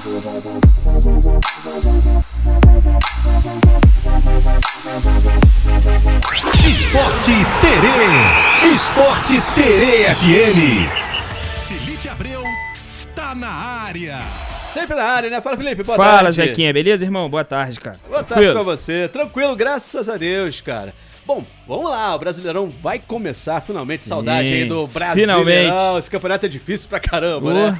Esporte Terê. Esporte Terê FM. Felipe Abreu tá na área. Sempre na área, né? Fala, Felipe, boa tarde. Fala, Zequinha, beleza, irmão? Boa tarde, cara. Boa tarde pra você. Tranquilo, graças a Deus, cara. Bom, vamos lá, o Brasileirão vai começar finalmente. Sim, saudade aí do Brasileirão. Finalmente. Esse campeonato é difícil pra caramba, né?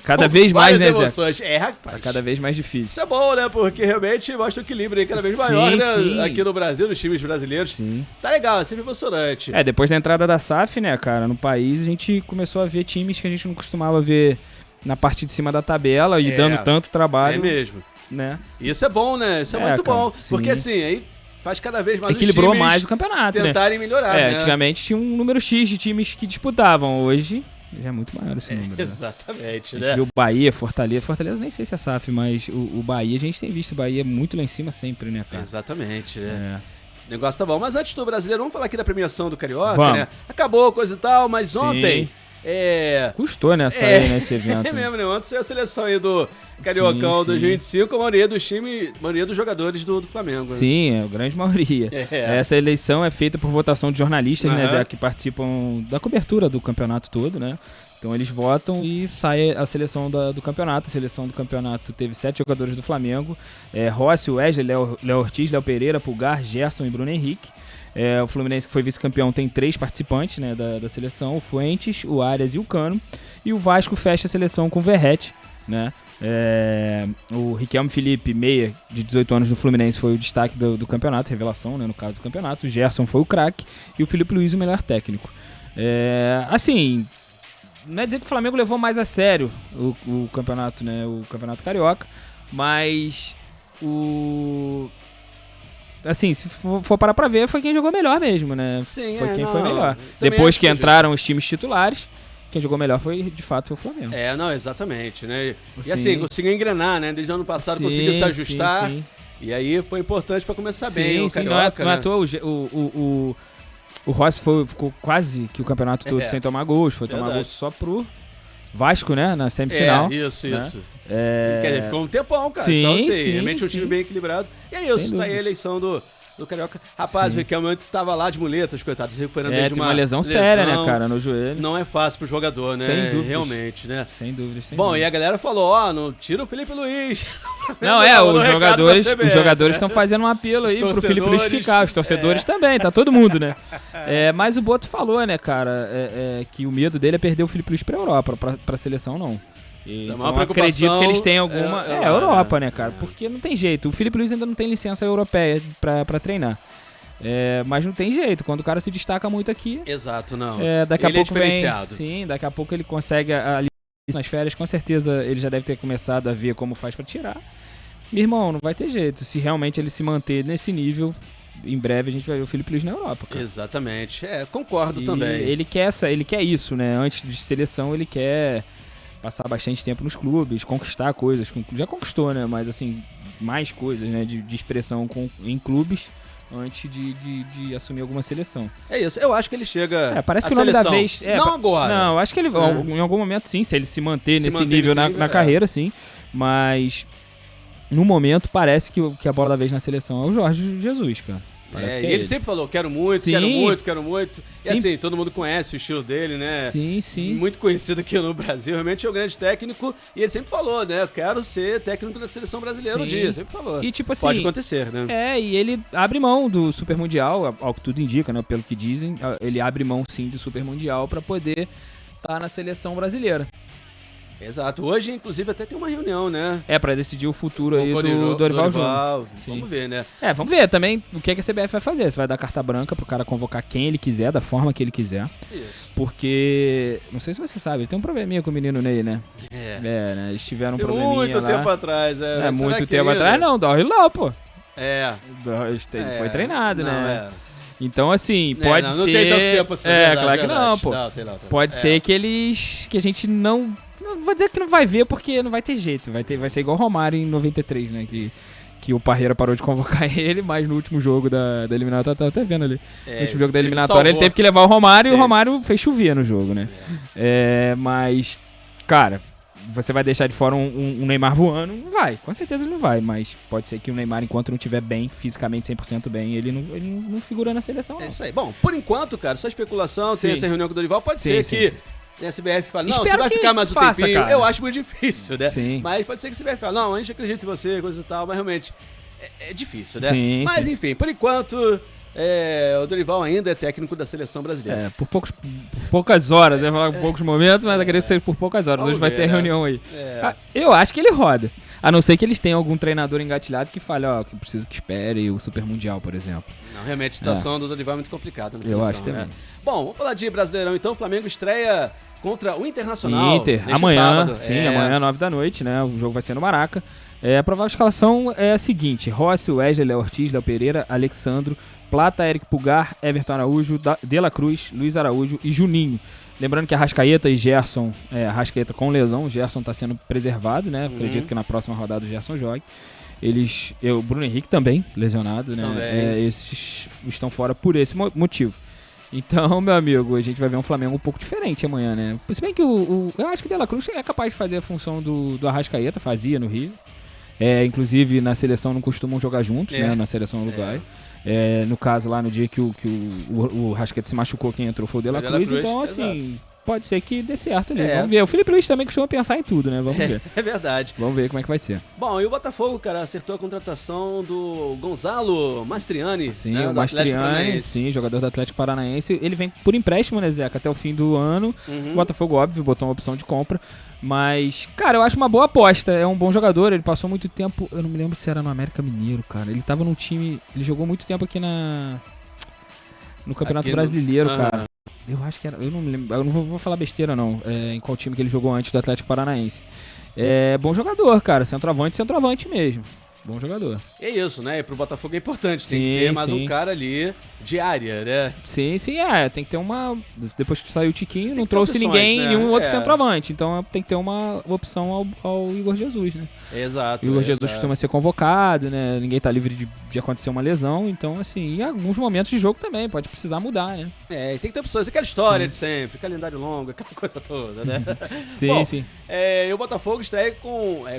Cada vez mais, né, emoções. Zé? Rapaz. Tá cada vez mais difícil. Isso é bom, né? Porque realmente mostra o equilíbrio aí cada vez maior, né? Aqui no Brasil, nos times brasileiros. Sim. Tá legal, é sempre emocionante. Depois da entrada da SAF, né, cara, no país, a gente começou a ver times que a gente não costumava ver na parte de cima da tabela e dando tanto trabalho. É mesmo. Né? Isso é bom, né? Isso é muito cara, bom. sim. Porque assim, aí faz cada vez mais equilibrou os times mais o campeonato, tentarem melhorar, né? Antigamente tinha um número X de times que disputavam. Hoje já é muito maior esse número. Exatamente, né? né? Viu Bahia, Fortaleza nem sei se é SAF, mas o Bahia a gente tem visto o Bahia muito lá em cima sempre, né, cara? Exatamente, né? O negócio tá bom. Mas antes do Brasileiro, vamos falar aqui da premiação do Carioca, né? Vamos. Acabou, coisa e tal, mas ontem... Custou, né, sair nesse evento. É mesmo, né? Ontem saiu a seleção aí do Cariocão 2025, a maioria dos times, a maioria dos jogadores do Flamengo. Né? Sim, a grande maioria. Essa eleição é feita por votação de jornalistas, né, Zé, que participam da cobertura do campeonato todo, né? Então eles votam e sai a seleção do campeonato. A seleção do campeonato teve 7 jogadores do Flamengo. Rossi, Wesley, Léo Ortiz, Léo Pereira, Pulgar, Gerson e Bruno Henrique. O Fluminense, que foi vice-campeão, tem 3 participantes, né, da seleção, o Fuentes, o Arias e o Cano. E o Vasco fecha a seleção com o Verratti, né? O Riquelme Felipe, meia de 18 anos do Fluminense, foi o destaque do campeonato, revelação, né, no caso do campeonato. O Gerson foi o craque e o Felipe Luiz o melhor técnico. Assim, não é dizer que o Flamengo levou mais a sério o campeonato, né, o campeonato carioca, mas assim, se for parar pra ver, foi quem jogou melhor mesmo, né? Sim, foi quem foi melhor. Depois que entraram os times titulares, quem jogou melhor de fato, foi o Flamengo. Não, exatamente, né? E assim, conseguiu engrenar, né? Desde o ano passado conseguiu se ajustar. Sim. E aí foi importante pra começar bem o Carioca, não é à toa, o Rossi ficou quase que o campeonato todo sem tomar gols. Foi tomar gols só pro Vasco, né? Na semifinal. Isso. Né? Quer dizer, ficou um tempão, cara. Sim, então, assim, realmente um time bem equilibrado. E é isso, tá aí a eleição do Carioca. Rapaz, o Riquelme tava lá de muletas, coitado, recuperando de uma lesão séria, né, cara, no joelho. Não é fácil pro jogador, né? Sem dúvidas. Realmente, né? Sem dúvidas. Bom, e a galera falou, não tira o Felipe Luiz. Não, os jogadores estão fazendo um apelo aí pro Felipe Luiz ficar, os torcedores também, tá todo mundo, né? Mas o Boto falou, né, cara, que o medo dele é perder o Felipe Luiz pra Europa, pra seleção não. Então eu acredito que eles têm alguma... Europa, né, cara? Porque não tem jeito. O Felipe Luiz ainda não tem licença europeia pra treinar. Mas não tem jeito. Quando o cara se destaca muito aqui... Exato, não. Daqui a pouco diferenciado. Sim, daqui a pouco ele consegue ali nas férias. Com certeza ele já deve ter começado a ver como faz pra tirar. Meu irmão, não vai ter jeito. Se realmente ele se manter nesse nível... Em breve a gente vai ver o Felipe Luiz na Europa, cara. Exatamente. Concordo também. Ele quer isso, né? Antes de seleção ele quer... passar bastante tempo nos clubes, conquistar coisas, já conquistou, né, mas assim, mais coisas, né, de expressão em clubes antes de assumir alguma seleção. É isso, eu acho que ele chega parece que o nome da vez... não agora. Não, acho que ele, em algum momento sim, se ele se manter nesse nível na carreira, sim, mas no momento parece que a bola da vez na seleção é o Jorge Jesus, cara. E ele sempre falou, quero muito. Sim. E assim, todo mundo conhece o estilo dele, né? Sim. Muito conhecido aqui no Brasil, realmente é um grande técnico. E ele sempre falou, né? Eu quero ser técnico da seleção brasileira um dia, sempre falou. E tipo assim... Pode acontecer, né? E ele abre mão do Super Mundial, ao que tudo indica, né? Pelo que dizem, ele abre mão sim do Super Mundial pra poder estar na seleção brasileira. Exato. Hoje, inclusive, até tem uma reunião, né? Pra decidir o futuro aí do Dorival Júnior. Vamos ver, né? Vamos ver também o que a CBF vai fazer. Se vai dar carta branca pro cara convocar quem ele quiser, da forma que ele quiser. Isso. Porque, não sei se você sabe, tem um probleminha com o menino Ney, né? Né? Eles tiveram um probleminha muito lá. Tempo atrás, muito tempo atrás, não. Dá o Hilal, pô. Foi treinado, não, né? Então, assim, pode ser... Não tem tanto tempo assim, verdade, claro que não, pô. Pode ser que a gente não vou dizer que não vai ver, porque não vai ter jeito. Vai ser igual o Romário em 93, né? Que o Parreira parou de convocar ele, mas no último jogo da eliminatória, tava até vendo ali. No último jogo da eliminatória, ele teve que levar o Romário e o Romário fez chover no jogo, né? Mas, cara, você vai deixar de fora um Neymar voando? Não vai, com certeza ele não vai, mas pode ser que o Neymar, enquanto não estiver bem, fisicamente 100% bem, ele não figura na seleção. É isso aí. Bom, por enquanto, cara, só especulação, tem essa reunião com o Dorival, pode ser que a CBF fale, não, você vai ficar mais um tempinho. Cara. Eu acho muito difícil, né? Sim. Mas pode ser que a CBF fale, não, a gente acredita em você, coisa e tal, mas realmente é difícil, né? Sim, mas enfim, por enquanto... o Dorival ainda é técnico da seleção brasileira. Por poucas horas, eu ia falar por poucos momentos, mas eu acredito que seja por poucas horas. Hoje vai ter reunião aí. Eu acho que ele roda. A não ser que eles tenham algum treinador engatilhado que fale, que preciso que espere o Super Mundial, por exemplo. Não, realmente a situação do Dorival é muito complicada na seleção. Eu acho também. Né? Bom, vamos falar de Brasileirão então. O Flamengo estreia contra o Internacional. Amanhã, amanhã, 9 da noite, né? O jogo vai ser no Maraca. A provável escalação é a seguinte: Rossi, Wesley, Léo Ortiz, Léo Pereira, Alexandro, Plata, Eric Pulgar, Everton Araújo, De La Cruz, Luiz Araújo e Juninho. Lembrando que Arrascaeta e Gerson, Arrascaeta com lesão, o Gerson está sendo preservado, né? Acredito que na próxima rodada o Gerson jogue. O Bruno Henrique também, lesionado, né? Esses estão fora por esse motivo. Então, meu amigo, a gente vai ver um Flamengo um pouco diferente amanhã, né? Se bem que eu acho que o De La Cruz é capaz de fazer a função do Arrascaeta, fazia no Rio. Inclusive, na seleção não costumam jogar juntos, né? Na seleção uruguaia. No caso lá no dia que o Arrascaeta se machucou, quem entrou foi o De La Cruz. Então, assim, pode ser que dê certo ali. Vamos ver. O Felipe Luiz também costuma pensar em tudo, né? Vamos ver. É verdade. Vamos ver como é que vai ser. Bom, e o Botafogo, cara, acertou a contratação do Gonzalo Mastriani. Sim, né, o Mastriani, sim, jogador do Atlético Paranaense. Ele vem por empréstimo, né, Zeca, até o fim do ano. O Botafogo, óbvio, botou uma opção de compra. Mas, cara, eu acho uma boa aposta. É um bom jogador. Ele passou muito tempo. Eu não me lembro se era no América Mineiro, cara. Ele tava num time. Ele jogou muito tempo aqui no Campeonato Brasileiro, cara. Eu acho que era. Eu não me lembro. Eu não vou falar besteira, não. Em qual time que ele jogou antes do Atlético Paranaense. Bom jogador, cara. Centroavante mesmo. Bom jogador. É isso, né? E pro Botafogo é importante. Tem que ter mais um cara ali de área, né? Sim. Tem que ter uma... Depois que saiu o Tiquinho, não trouxe opções, ninguém, né? Nenhum outro centroavante. Então tem que ter uma opção ao Igor Jesus, né? Exato. O Igor Jesus costuma ser convocado, né? Ninguém tá livre de acontecer uma lesão. Então, assim, em alguns momentos de jogo também pode precisar mudar, né? E tem que ter opções. Aquela história de sempre, calendário longo, aquela coisa toda, né? sim. E o Botafogo estreia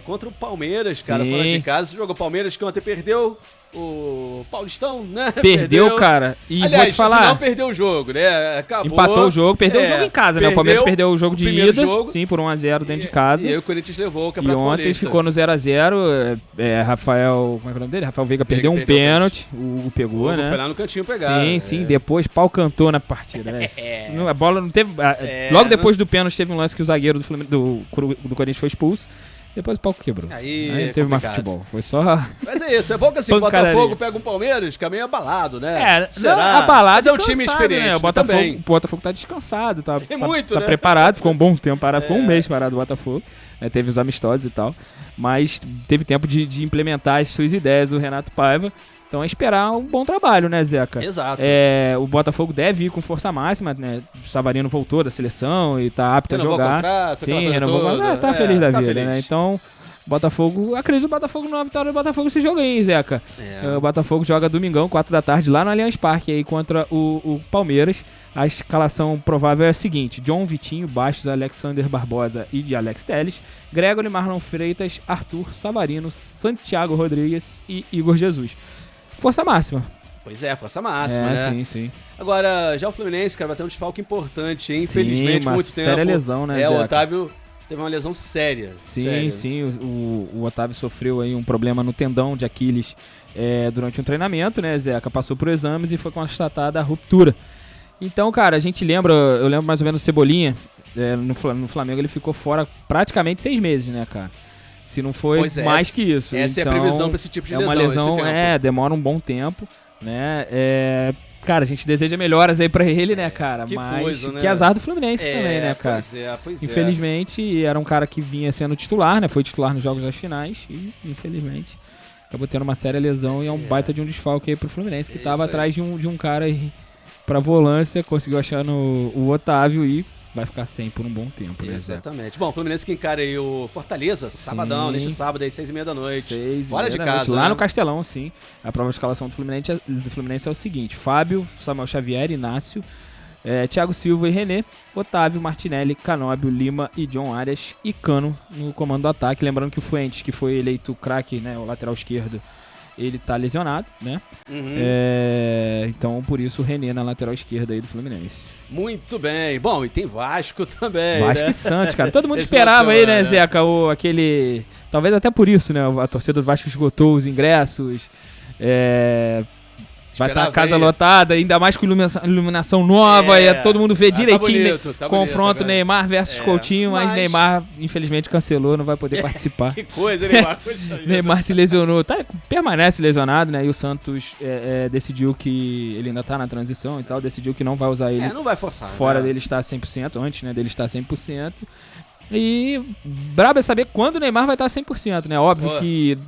contra o Palmeiras, cara, fora de casa. Jogou Palmeiras que ontem perdeu o Paulistão, né? Perdeu, cara. E aliás, vou te falar. não perdeu o jogo, né? Acabou. Empatou o jogo, perdeu o jogo em casa, né? O Palmeiras perdeu o jogo de ida. Sim, por 1-0 dentro de casa. E aí o Corinthians levou o Campeonato Paulista. E ontem ficou no 0-0. Rafael. Como é que é o nome dele? Rafael Veiga perdeu um pênalti. O Hugo pegou, né? Foi lá no cantinho pegar. Sim. Depois pau cantou na partida, né? A bola não teve. Logo depois do pênalti teve um lance que o zagueiro do Corinthians foi expulso. Depois o palco quebrou. Aí teve mais futebol. Foi só. Mas é isso, é bom que assim o Botafogo pega um Palmeiras, que é meio abalado, né? Será? Abalado. Mas é um time experiente. Né? O Botafogo tá descansado, tá né? preparado, ficou um bom tempo parado, ficou um mês parado o Botafogo. Né? Teve os amistosos e tal. Mas teve tempo de implementar as suas ideias, o Renato Paiva. Então é esperar um bom trabalho, né, Zeca? Exato. O Botafogo deve ir com força máxima, né? O Savarino voltou da seleção e tá apto a jogar. Contrato, sim, renovou. Tá feliz da vida, né? Então, Botafogo, acredito que o Botafogo na vitória do Botafogo esse jogo aí, Zeca. O Botafogo joga domingão, 4 da tarde, lá no Allianz Parque aí contra o Palmeiras. A escalação provável é a seguinte: John, Vitinho, Bastos, Alexander Barbosa e de Alex Telles, Gregory, Marlon Freitas, Arthur, Savarino, Santiago Rodrigues e Igor Jesus. Força máxima. Pois é, força máxima, né? Sim. Agora, já o Fluminense, cara, vai ter um desfalque importante, hein? Infelizmente, uma muito séria tempo. Lesão, né, o Otávio teve uma lesão séria. Sim. O Otávio sofreu aí um problema no tendão de Aquiles durante um treinamento, né, Zeca? Passou por exames e foi constatada a ruptura. Então, cara, eu lembro mais ou menos do Cebolinha, no Flamengo ele ficou fora praticamente 6 meses, né, cara? Se não foi mais que isso. Essa então, é a previsão para esse tipo de lesão. É uma lesão, demora um bom tempo, né? Cara, a gente deseja melhoras aí pra ele, né, cara? Mas que azar do Fluminense também, né, cara? Pois infelizmente, era um cara que vinha sendo titular, né? Foi titular nos jogos das finais e, infelizmente, acabou tendo uma séria lesão e é um baita de um desfalque aí pro Fluminense, que tava atrás de um cara aí pra volância, conseguiu achar o Otávio e vai ficar sem por um bom tempo, né? Exatamente. Bom, o Fluminense que encara aí o Fortaleza, sabadão, neste sábado aí, 6h30 da noite. Fora de casa, lá né? no Castelão, sim. A prova de escalação do Fluminense é o seguinte: Fábio, Samuel Xavier, Inácio, Thiago Silva e René, Otávio, Martinelli, Canóbio, Lima e John Arias e Cano no comando do ataque. Lembrando que o Fuentes, que foi eleito craque, né, o lateral esquerdo, ele tá lesionado, né? Então, por isso, o René na lateral esquerda aí do Fluminense. Muito bem. Bom, e tem Vasco também, Vasco, né? E Santos, cara. Todo mundo esperava aí, né, Zeca? Aquele... Talvez até por isso, né? A torcida do Vasco esgotou os ingressos. Vai estar a casa lotada, ainda mais com iluminação nova, e todo mundo vê direitinho. Tá confronto bonito, Neymar versus Coutinho, mas Neymar, infelizmente, cancelou, não vai poder participar. Que coisa, Neymar. Neymar se lesionou, permanece lesionado, né? E o Santos decidiu que ele ainda tá na transição e tal, decidiu que não vai usar ele. Não vai forçar. Fora dele estar 100%, antes, né, dele estar 100%. E brabo é saber quando o Neymar vai estar 100%, né? Óbvio que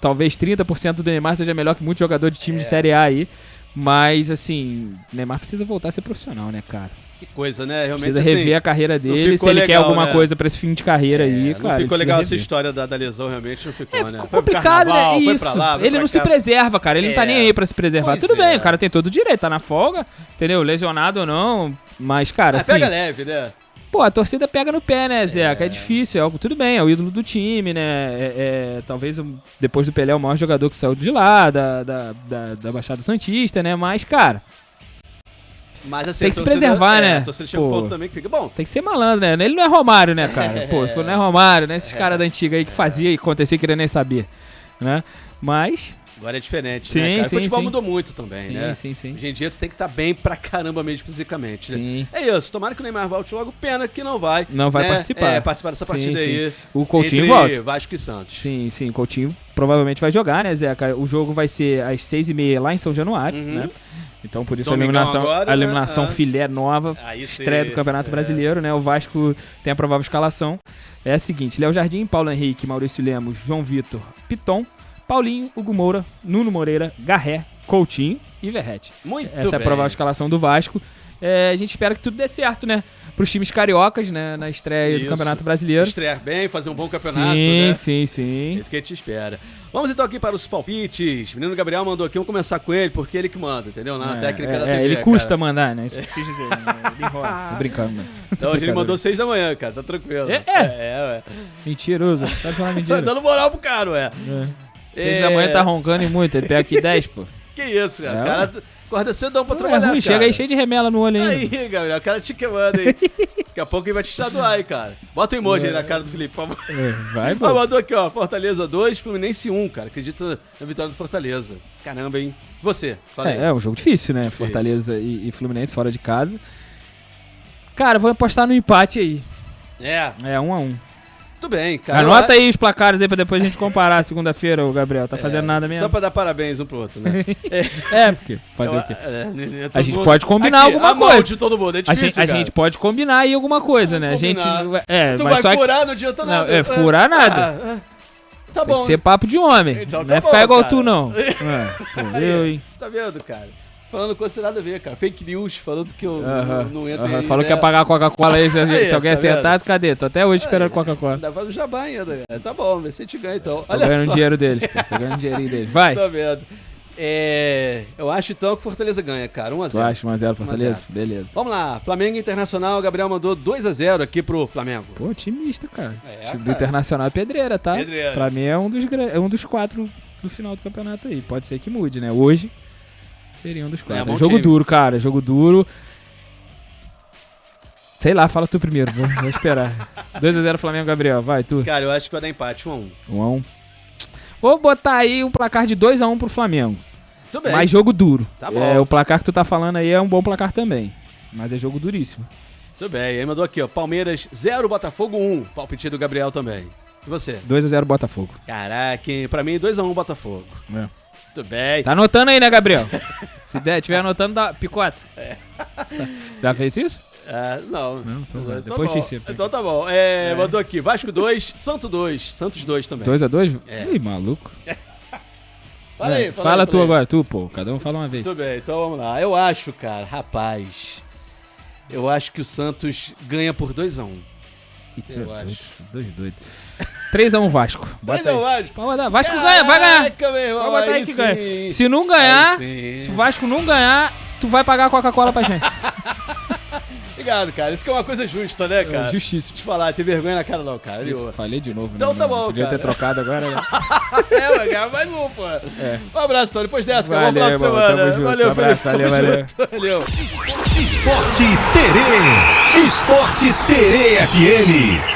talvez 30% do Neymar seja melhor que muito jogador de time de Série A aí. Mas, assim, o Neymar precisa voltar a ser profissional, né, cara? Que coisa, né? Realmente, precisa rever a carreira dele, se ele quer alguma coisa pra esse fim de carreira aí, cara. Não ficou legal essa história da lesão, realmente não ficou, né? Ficou complicado, né? Isso. Foi pra lá, ele não se preserva, cara. Ele não tá nem aí pra se preservar. Tudo bem, o cara tem todo o direito, tá na folga, entendeu? Lesionado ou não. Mas, cara, assim... Pega leve, né? Pô, a torcida pega no pé, né, Zeca? É difícil, tudo bem, é o ídolo do time, né? Talvez depois do Pelé o maior jogador que saiu de lá, da Baixada Santista, né? Mas, cara, mas, assim, tem que se preservar, né? A torcida chega um ponto também que fica bom. Tem que ser malandro, né? Ele não é Romário, né, cara? Pô, não é Romário, né? Esses caras da antiga aí que fazia e acontecia, queria nem saber, né? Mas... Agora é diferente, né, cara? O futebol mudou muito também, né? Sim. Hoje em dia tu tem que estar bem pra caramba mesmo fisicamente, né? É isso, tomara que o Neymar volte logo, pena que não vai. Não vai participar. Participar dessa partida aí. O Coutinho volta. Vasco e Santos. Sim, o Coutinho provavelmente vai jogar, né, Zeca? O jogo vai ser às 6h30 lá em São Januário, né? Então, por isso a eliminação filé nova, estreia do Campeonato Brasileiro, né? O Vasco tem a provável escalação. É a seguinte: Léo Jardim, Paulo Henrique, Maurício Lemos, João Vitor, Piton, Paulinho, Hugo Moura, Nuno Moreira, Garré, Coutinho e Verratti. Essa é a provável escalação do Vasco. A gente espera que tudo dê certo, né? Para os times cariocas, né? Na estreia do Campeonato Brasileiro. Estrear bem, fazer um bom campeonato, né? Sim. Isso que a gente espera. Vamos então aqui para os palpites. O menino Gabriel mandou aqui, vamos começar com ele, porque ele que manda, entendeu? Na técnica da TV, ele custa mandar, né? Isso que eu quis dizer. Né? Ele enrola. Tô brincando, né? Então hoje ele mandou 6 da manhã, cara. Tá tranquilo. Mentiroso. Tá falando mentira. Dando moral pro cara, 6 da manhã tá roncando e muito. Ele pega aqui 10, pô. Que isso, cara. O cara acorda cedão pra trabalhar, cara. Chega aí cheio de remela no olho ainda. Aí, Gabriel, o cara te queimando aí. Daqui a pouco ele vai te estaduar aí, cara. Bota o emoji aí na cara do Felipe, por favor. Vai, pô. Mandou aqui, ó. Fortaleza 2, Fluminense 1, cara. Acredita na vitória do Fortaleza. Caramba, hein? Você, fala aí. É um jogo difícil, né? Difícil. Fortaleza e Fluminense fora de casa. Cara, vou apostar no empate aí. É 1-1. Tudo bem, cara. Anota aí os placares aí pra depois a gente comparar segunda-feira, o Gabriel. Tá fazendo nada mesmo? Só pra dar parabéns um pro outro, né? Porque fazer o quê? A gente pode combinar alguma coisa. De todo mundo, é difícil, a gente pode combinar aí alguma coisa, né? A gente... Tu vai furar, não adianta nada. Furar nada. Tá bom. Tem que ser papo de homem. Então, não é ficar igual tu, não. Eu, hein? Tá vendo, cara? Falando coisa sem nada a ver, cara. Fake news, falando que eu não entro aí. Falou que ia pagar a Coca-Cola aí, se alguém acertasse, cadê? Tô até hoje esperando Coca-Cola. Ainda vai no jabá ainda. Tá bom, vê se a gente ganha então. Tô ganhando dinheiro deles, tô ganhando dinheirinho deles. Vai! Tô vendo. Eu acho então que o Fortaleza ganha, cara. 1-0. Tu acha 1-0 Fortaleza? 1-0. Beleza. Vamos lá. Flamengo Internacional, o Gabriel mandou 2-0 aqui pro Flamengo. Pô, otimista, cara. Time do Internacional é pedreira, tá? Pedreira. Pra mim é um dos 4 do final do campeonato aí. Pode ser que mude, né? Hoje seria um dos 4. Jogo duro, cara. Jogo duro. Sei lá, fala tu primeiro. Vou esperar. 2-0 Flamengo, Gabriel. Vai, tu. Cara, eu acho que vai dar empate. 1-1. 1-1. Vou botar aí um placar de 2-1 pro Flamengo. Tudo bem. Mas jogo duro. Tá bom. O placar que tu tá falando aí é um bom placar também. Mas é jogo duríssimo. Tudo bem. Aí mandou aqui, ó. Palmeiras 0, Botafogo 1. Palpite do Gabriel também. E você? 2-0 Botafogo. Caraca, pra mim 2-1 Botafogo. Tudo bem. Tá anotando aí, né, Gabriel? Se tiver anotando, dá picota. Já fez isso? Não. Então, depois te ensino. Então tá bom. Mandou aqui. Vasco 2, Santos 2. Santos 2 também. 2-2? Ih, maluco. Fala tu agora, tu, pô. Cada um fala uma vez. Tudo bem, então vamos lá. Eu acho, cara, rapaz. Eu acho que o Santos ganha por 2-1. Eu acho. 2-2. 3-1 Vasco. 3-1 Vasco. Pode dar. Vasco ganha, vai ganhar. Pode botar aí que ganha. Se não ganhar, se o Vasco não ganhar, tu vai pagar a Coca-Cola pra gente. Obrigado, cara. Isso que é uma coisa justa, né, cara? Justíssimo. Te falar, ter vergonha na cara não, cara. Eu falei de novo. Então tá bom, podia cara. ter trocado agora, né? Vai ganhar mais um, pô. Um abraço, então. Depois dessa, cara. Vamos falar de semana. Valeu, Felipe. Valeu. Esporte Terê. Esporte Terê FM.